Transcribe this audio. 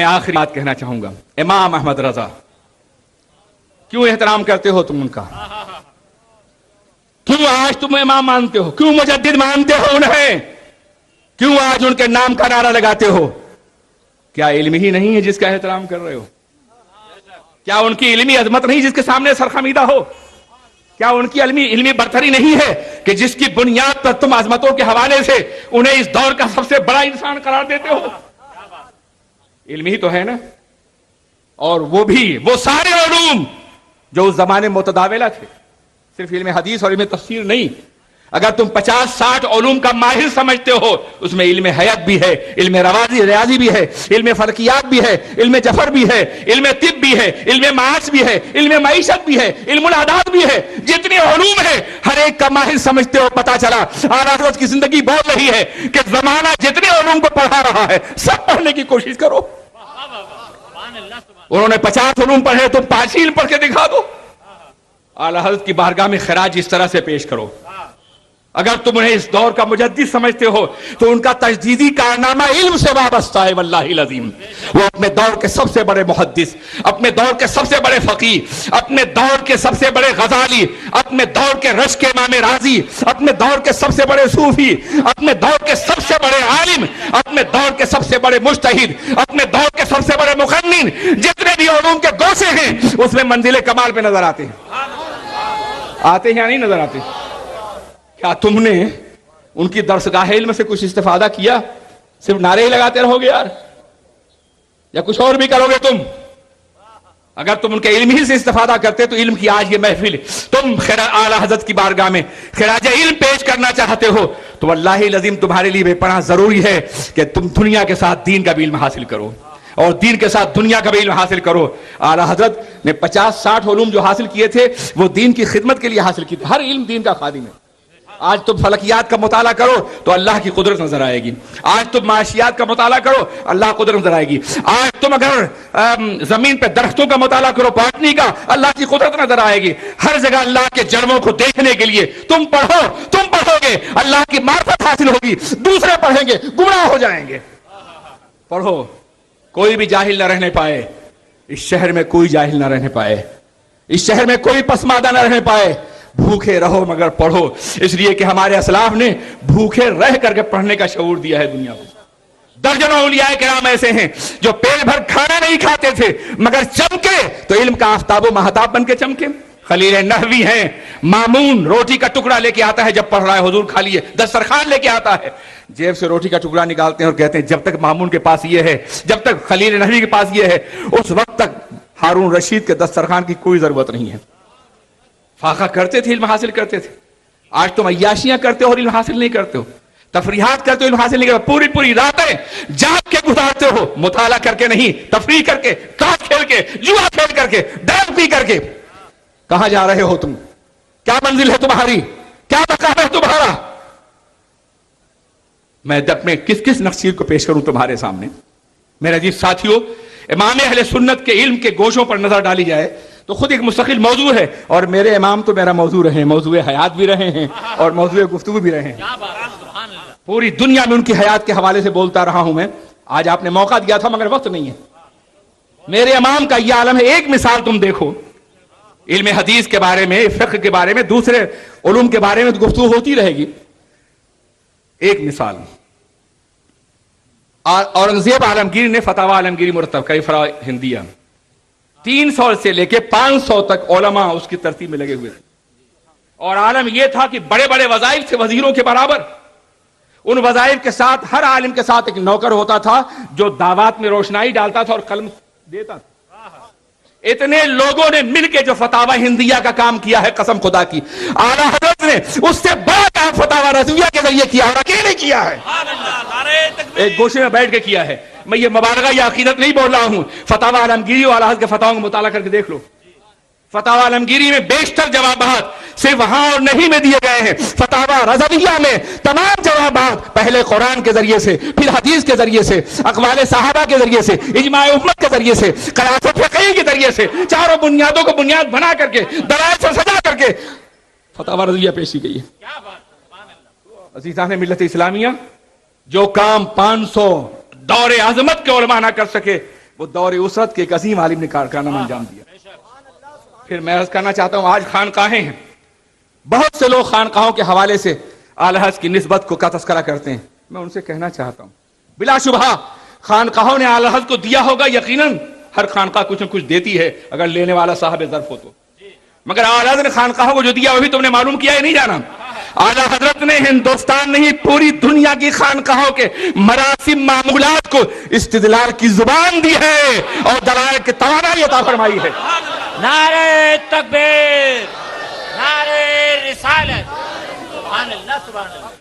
میں آخری بات کہنا چاہوں گا، امام احمد رضا، کیوں احترام کرتے ہو تم ان کا؟ کیوں آج تم امام مانتے ہو؟ کیوں مجدد مانتے ہو انہیں؟ کیوں آج ان کے نام کا نعرہ لگاتے ہو؟ کیا علم ہی نہیں ہے جس کا احترام کر رہے ہو؟ کیا ان کی علمی عظمت نہیں جس کے سامنے سرخمیدہ ہو؟ کیا ان کی علمی برتری نہیں ہے کہ جس کی بنیاد پر تم عظمتوں کے حوالے سے انہیں اس دور کا سب سے بڑا انسان قرار دیتے ہو؟ علم ہی تو ہے نا۔ اور وہ سارے علوم جو اس زمانے متداولہ تھے، صرف علم حدیث اور علم تفسیر نہیں، اگر تم 50-60 علوم کا ماہر سمجھتے ہو، اس میں علم حیات بھی ہے، علم ریاضی بھی ہے، علم فلکیات بھی ہے، علم جفر بھی ہے، علم طب بھی ہے، علم معاش بھی ہے، علم معیشت بھی ہے، علم العداد بھی ہے، جتنے علوم ہیں ہر ایک کا ماہر سمجھتے ہو۔ پتا چلا اعلیٰ حضرت کی زندگی بول رہی ہے کہ زمانہ جتنے علوم کو پڑھا رہا ہے سب پڑھنے کی کوشش کرو۔ انہوں نے 50 علوم پڑھے، تم 5 علم پڑھ کے دکھا دو۔ اعلیٰ حضرت کی بارگاہ میں خراج اس طرح سے پیش کرو۔ اگر تم انہیں اس دور کا مجدد سمجھتے ہو تو ان کا تجدیدی کارنامہ علم سے وابستہ ہے۔ واللہ العظیم وہ اپنے دور کے سب سے بڑے محدث، اپنے دور کے سب سے بڑے فقیہ، اپنے دور کے سب سے بڑے غزالی، اپنے دور کے رشک امام راضی، اپنے دور کے سب سے بڑے صوفی، اپنے دور کے سب سے بڑے عالم، اپنے دور کے سب سے بڑے مجتہد، اپنے دور کے سب سے بڑے مقنن، جتنے بھی علوم کے گوشے ہیں اس میں منزل کمال پہ نظر آتے ہیں۔ آتے ہیں یا نہیں نظر آتے؟ کیا تم نے ان کی درسگاہ علم سے کچھ استفادہ کیا؟ صرف نعرے ہی لگاتے رہو گے یار، یا کچھ اور بھی کرو گے تم؟ اگر تم ان کے علم ہی سے استفادہ کرتے تو علم کی آج یہ محفل تم اعلیٰ حضرت کی بارگاہ میں خراج علم پیش کرنا چاہتے ہو تو واللہ العظیم تمہارے لیے بے پناہ ضروری ہے کہ تم دنیا کے ساتھ دین کا بھی علم حاصل کرو اور دین کے ساتھ دنیا کا بھی علم حاصل کرو۔ اعلیٰ حضرت نے 50-60 علوم جو حاصل کیے تھے وہ دین کی خدمت کے لیے حاصل کیے تھے۔ ہر علم دین کا خادم ہے۔ آج تم فلکیات کا مطالعہ کرو تو اللہ کی قدرت نظر آئے گی، آج تم معاشیات کا مطالعہ کرو اللہ قدرت نظر آئے گی، آج تم اگر زمین پہ درختوں کا مطالعہ کرو باٹنی کا، اللہ کی قدرت نظر آئے گی۔ ہر جگہ اللہ کے جڑوں کو دیکھنے کے لیے تم پڑھو گے اللہ کی معرفت حاصل ہوگی، دوسرے پڑھیں گے گمراہ ہو جائیں گے۔ پڑھو، کوئی بھی جاہل نہ رہنے پائے، اس شہر میں کوئی جاہل نہ رہنے پائے، اس شہر میں کوئی پسماندہ نہ رہنے پائے۔ بھوکے رہو مگر پڑھو، اس لیے کہ ہمارے اسلاف نے بھوکے رہ کر کے پڑھنے کا شعور دیا ہے دنیا کو۔ درجنوں اولیاء کرام ایسے ہیں جو پیٹ بھر کھانا نہیں کھاتے تھے مگر چمکے تو علم کا آفتاب و مہتاب بن کے چمکے۔ خلیل نحوی ہیں، مامون روٹی کا ٹکڑا لے کے آتا ہے جب پڑھ رہا ہے حضور کھا لیے، دسترخوان لے کے آتا ہے، جیب سے روٹی کا ٹکڑا نکالتے ہیں اور کہتے ہیں جب تک مامون کے پاس یہ ہے، جب تک خلیل نحوی کے پاس یہ ہے، اس وقت تک ہارون رشید کے دسترخوان کی کوئی ضرورت نہیں ہے۔ فاقہ کرتے تھے، علم حاصل کرتے تھے۔ آج تم عیاشیاں کرتے ہو اور علم حاصل نہیں کرتے ہو، تفریحات کرتے ہو علم حاصل نہیں کرتے، پوری راتیں جاگ کے گزارتے ہو، مطالعہ کر کے نہیں، تفریح کر کے، تاش کھیل کے، جوا کھیل کر کے، ڈرگ پی کر کے۔ کہاں جا رہے ہو تم؟ کیا منزل ہے تمہاری؟ کیا مقام ہے تمہارا؟ میں اپنے کس نقشیر کو پیش کروں تمہارے سامنے؟ میرے عزیز ساتھیوں، امام اہل سنت کے علم کے گوشوں پر نظر ڈالی جائے تو خود ایک مستقل موضوع ہے، اور میرے امام تو میرا موضوع رہے ہیں، موضوع حیات بھی رہے ہیں اور موضوع گفتگو بھی رہے ہیں۔ پوری دنیا میں ان کی حیات کے حوالے سے بولتا رہا ہوں میں، آج آپ نے موقع دیا تھا مگر وقت نہیں ہے۔ میرے امام کا یہ عالم ہے، ایک مثال تم دیکھو، علم حدیث کے بارے میں، فقہ کے بارے میں، دوسرے علوم کے بارے میں گفتگو ہوتی رہے گی۔ ایک مثال، اورنگزیب عالمگیر نے فتاوی عالمگیری مرتب کئی فرع ہندیہ 300 سے لے کے 500 تک علماء اس کی ترتیب میں لگے ہوئے تھے، اور عالم یہ تھا کہ بڑے بڑے وظائف تھے وزیروں کے برابر۔ ان وظائف کے ساتھ ہر عالم کے ساتھ ایک نوکر ہوتا تھا جو دعوات میں روشنائی ڈالتا تھا اور قلم دیتا تھا۔ اتنے لوگوں نے مل کے جو فتاوی ہندیہ کا کام کیا ہے، قسم خدا کی اعلیٰ حضرت نے اس سے بڑا کام فتاوی رضویہ کے ذریعے کیا اور اکیلے کیا ہے، ایک گوشے میں بیٹھ کے کیا ہے۔ میں یہ مبالغہ یا عقیدت نہیں بول رہا ہوں، فتاوی عالمگیری اور اعلیٰ حضرت کے فتاووں کا مطالعہ کر کے دیکھ لو۔ فتاوی عالمگیری میں بیشتر جوابات صرف ہاں اور نہیں میں دیے گئے ہیں، فتاوی رضویہ میں تمام جوابات پہلے قرآن کے ذریعے سے، پھر حدیث کے ذریعے سے، اقوال صحابہ کے ذریعے سے، اجماع امت کے ذریعے سے، قیاس فقہی کے ذریعے سے، چاروں بنیادوں کو بنیاد بنا کر کے، دلائل سے سجا کر کے فتاوی رضویہ پیش کی گئی ہے۔ عزیزان ملت اسلامیہ، جو کام 500 دور عظمت کے علماء نہ کر سکے وہ دور اسرت کے ایک عظیم عالم نے کارنامہ انجام دیا. پھر میں عرض کرنا چاہتا ہوں آج خانقاہیں ہیں, بہت سے لوگ خانقاہوں کے حوالے سے اعلیٰ حضرت کی نسبت کو کا تذکرہ کرتے ہیں. میں ان سے کہنا چاہتا ہوں بلا شبہ خانقاہوں نے اعلیٰ حضرت کو دیا ہوگا, یقیناً ہر خانقاہ کچھ نہ کچھ دیتی ہے اگر لینے والا صاحب ظرف ہو تو, مگر اعلیٰ حضرت نے خانقاہوں کو جو دیا وہ بھی تم نے معلوم کیا ہے نہیں جانا. اعلیٰ حضرت نے ہندوستان نہیں پوری دنیا کی خانقاہوں کے مراسم معمولات کو استدلال کی زبان دی ہے اور دلائل کی توانائی عطا فرمائی ہے. نعرہ تکبیر، نعرہ رسالت، سبحان اللہ سبحان اللہ.